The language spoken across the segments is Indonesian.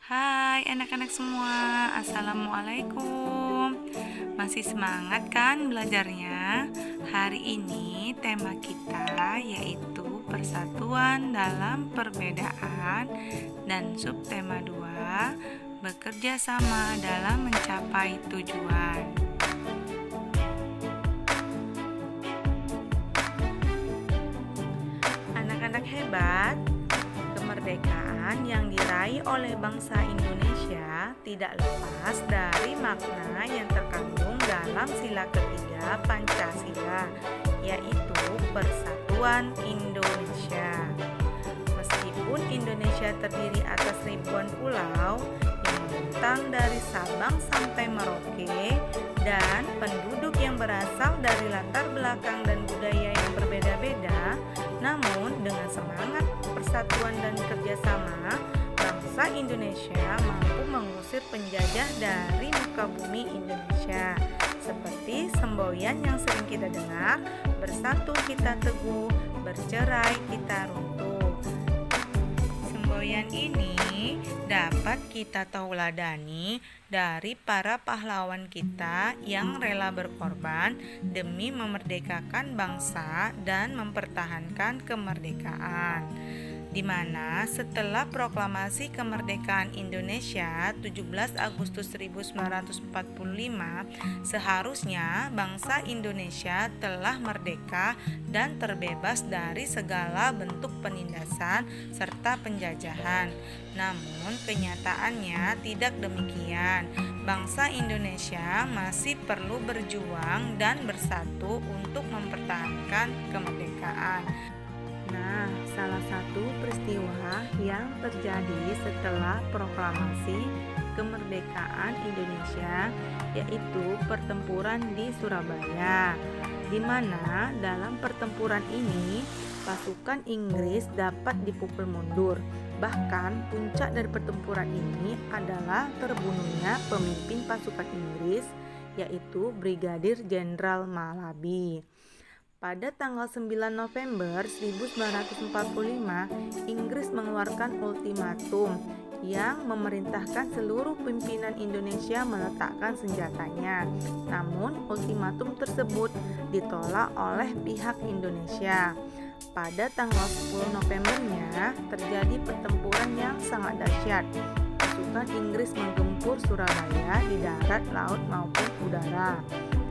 Hai anak-anak semua, Assalamualaikum. Masih semangat kan belajarnya? Hari ini tema kita yaitu persatuan dalam perbedaan dan subtema 2, bekerja sama dalam mencapai tujuan. Anak-anak hebat, kemerdekaan yang diraih oleh bangsa Indonesia tidak lepas dari makna yang terkandung dalam sila ketiga Pancasila, yaitu Persatuan Indonesia. Meskipun Indonesia terdiri atas ribuan pulau yang membentang dari Sabang sampai Merauke dan penduduk yang berasal dari latar belakang dan budaya yang berbeda-beda, namun dengan semangat persatuan dan kerjasama, bangsa Indonesia mampu mengusir penjajah dari muka bumi Indonesia. Seperti semboyan yang sering kita dengar, bersatu kita teguh, bercerai kita runtuh. Semboyan ini dapat kita tauladani dari para pahlawan kita yang rela berkorban demi memerdekakan bangsa dan mempertahankan kemerdekaan, di mana setelah proklamasi kemerdekaan Indonesia 17 Agustus 1945, seharusnya bangsa Indonesia telah merdeka dan terbebas dari segala bentuk penindasan serta penjajahan. Namun kenyataannya tidak demikian. Bangsa Indonesia masih perlu berjuang dan bersatu untuk mempertahankan kemerdekaan. Nah, salah satu peristiwa yang terjadi setelah proklamasi kemerdekaan Indonesia yaitu pertempuran di Surabaya, di mana dalam pertempuran ini pasukan Inggris dapat dipukul mundur. Bahkan puncak dari pertempuran ini adalah terbunuhnya pemimpin pasukan Inggris yaitu Brigadir Jenderal Malabi. Pada tanggal 9 November 1945, Inggris mengeluarkan ultimatum yang memerintahkan seluruh pimpinan Indonesia meletakkan senjatanya. Namun, ultimatum tersebut ditolak oleh pihak Indonesia. Pada tanggal 10 Novembernya, terjadi pertempuran yang sangat dahsyat. Pasukan Inggris menggempur Surabaya di darat, laut maupun udara.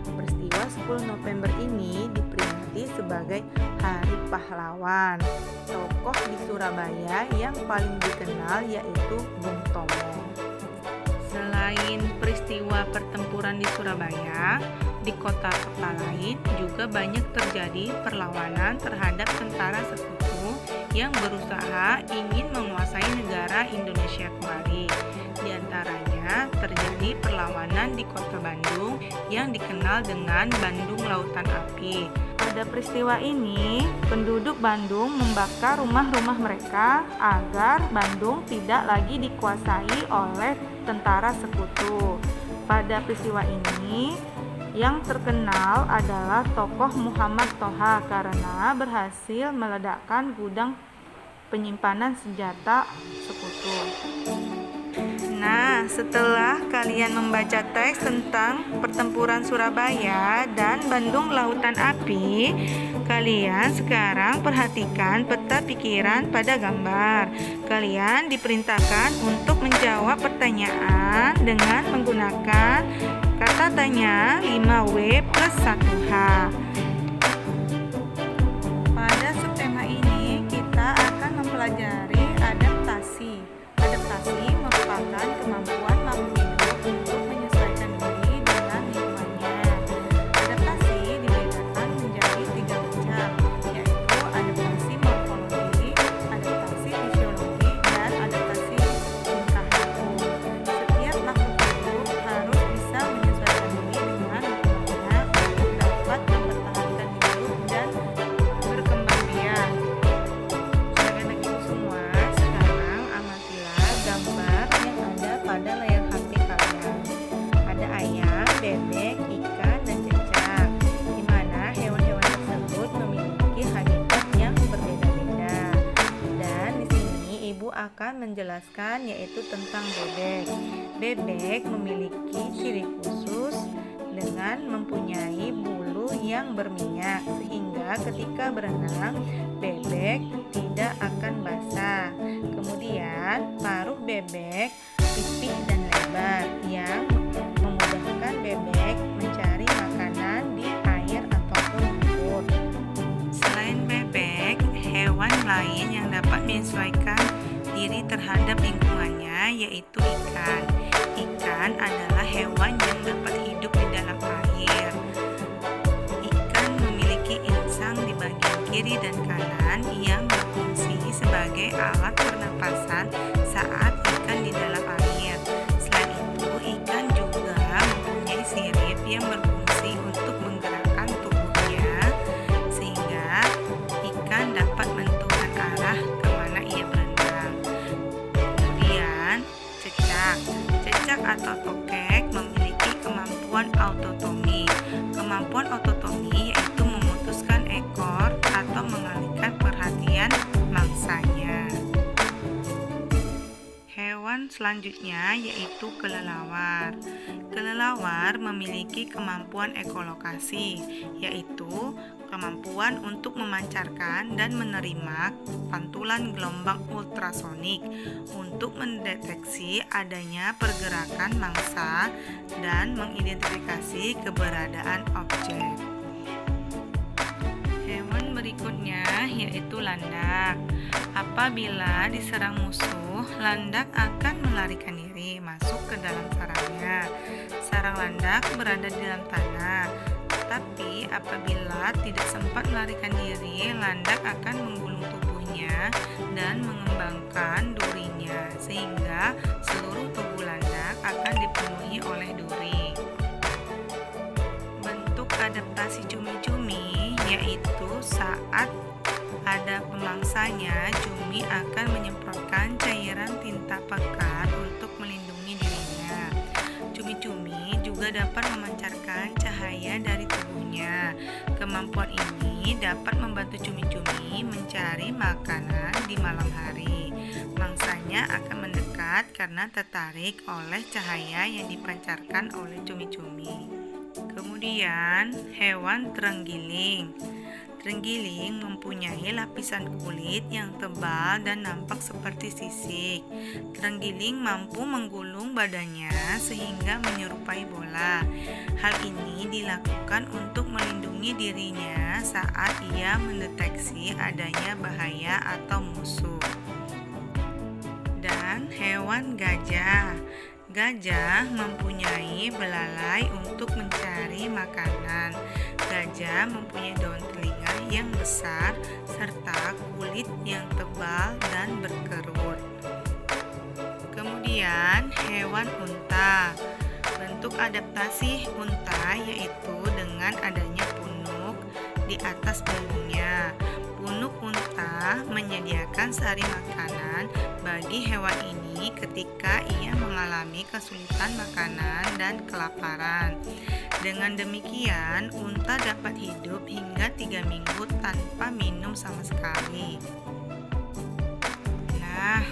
Peristiwa 10 November ini diperingati sebagai Hari Pahlawan. Tokoh di Surabaya yang paling dikenal yaitu Bung Tomo. Selain peristiwa pertempuran di Surabaya, di kota-kota lain juga banyak terjadi perlawanan terhadap tentara sekutu yang berusaha ingin menguasai negara Indonesia kembali. Di antaranya terjadi perlawanan di kota Bandung yang dikenal dengan Bandung Lautan Api. Pada peristiwa ini, penduduk Bandung membakar rumah-rumah mereka agar Bandung tidak lagi dikuasai oleh tentara sekutu. Pada peristiwa ini, yang terkenal adalah tokoh Muhammad Toha karena berhasil meledakkan gudang penyimpanan senjata sekutu. Nah, setelah kalian membaca teks tentang pertempuran Surabaya dan Bandung Lautan Api, kalian sekarang perhatikan peta pikiran pada gambar. Kalian diperintahkan untuk menjawab pertanyaan dengan menggunakan kata tanya 5W plus 1H. Pada subtema ini kita akan mempelajari adaptasi. Adaptasi merupakan kemampuan makhluk hidup untuk menyesuaikan diri dengan lingkungannya. Adaptasi dibedakan menjadi 3 macam, yaitu adaptasi morfologi, adaptasi fisiologi, dan adaptasi tingkah laku. Setiap makhluk hidup harus bisa menyesuaikan diri dengan lingkungannya untuk dapat mempertahankan hidup dan berkembang biak. Anak-anak ibu semua, sekarang amatilah gambar yang ada pada layar HP kalian. Ada ayam, bebek, ikan, dan cicak, di mana hewan-hewan tersebut memiliki habitat yang berbeda-beda. Dan di sini ibu akan menjelaskan yaitu tentang bebek. Bebek memiliki ciri khusus dengan mempunyai bulu yang berminyak sehingga ketika berenang bebek tidak akan basah. Kemudian paruh bebek pipih dan lebar yang memudahkan bebek mencari makanan di air ataupun lumpur. Selain bebek, hewan lain yang dapat menyesuaikan diri terhadap lingkungannya yaitu ikan. Ikan adalah hewan yang dapat hidup di dalam air. Ikan memiliki insang di bagian kiri dan kanan yang berfungsi sebagai alat pernapasan saat ikan di dalam air. Selain itu, ikan juga mempunyai sirip yang berfungsi untuk menggerakkan tubuhnya sehingga ikan dapat menentukan arah kemana ia berenang. Kemudian, cecak atau tokek memiliki kemampuan autotomi. Kemampuan autotomi yaitu memutuskan ekor atau mengalihkan perhatian mangsanya. Hewan selanjutnya yaitu kelelawar. Kelelawar memiliki kemampuan ekolokasi, yaitu kemampuan untuk memancarkan dan menerima pantulan gelombang ultrasonik untuk mendeteksi adanya pergerakan mangsa dan mengidentifikasi keberadaan objek. Hewan berikutnya yaitu landak. Apabila diserang musuh, landak akan melarikan diri masuk ke dalam sarangnya. Sarang landak berada di dalam tanah. Tapi apabila tidak sempat melarikan diri, landak akan menggulung tubuhnya dan mengembangkan durinya sehingga seluruh tubuh landak akan dipenuhi oleh duri. Bentuk adaptasi cumi-cumi yaitu saat ada pemangsanya, cumi akan menyemprotkan cairan tinta pekat untuk melindungi dirinya. Cumi-cumi juga dapat memancarkan cahaya dari tubuhnya. Kemampuan ini dapat membantu cumi-cumi mencari makanan di malam hari. Mangsanya akan mendekat karena tertarik oleh cahaya yang dipancarkan oleh cumi-cumi. Kemudian, hewan terenggiling. Terenggiling mempunyai lapisan kulit yang tebal dan nampak seperti sisik. Terenggiling mampu menggulung badannya sehingga menyerupai bola. Hal ini dilakukan untuk melindungi dirinya saat ia mendeteksi adanya bahaya atau musuh. Dan hewan gajah. Gajah mempunyai belalai untuk mencari makanan. Gajah mempunyai daun telinga yang besar serta kulit yang tebal dan berkerut. Kemudian hewan unta. Bentuk adaptasi unta yaitu dengan adanya punuk di atas punggungnya. Punuk unta menyediakan sari makanan bagi hewan ini ketika ia mengalami kesulitan makanan dan kelaparan. Dengan demikian, unta dapat hidup hingga 3 minggu tanpa minum sama sekali. Nah,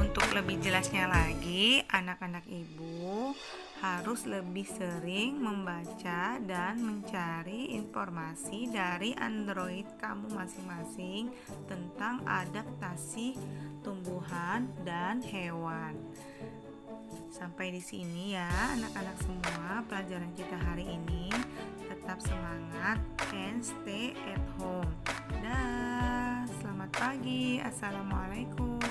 untuk lebih jelasnya lagi, anak-anak ibu harus lebih sering membaca dan mencari informasi dari Android kamu masing-masing tentang adaptasi tumbuhan dan hewan. Sampai di sini ya anak-anak semua pelajaran kita hari ini. Tetap semangat and stay at home. Dah, selamat pagi. Assalamualaikum.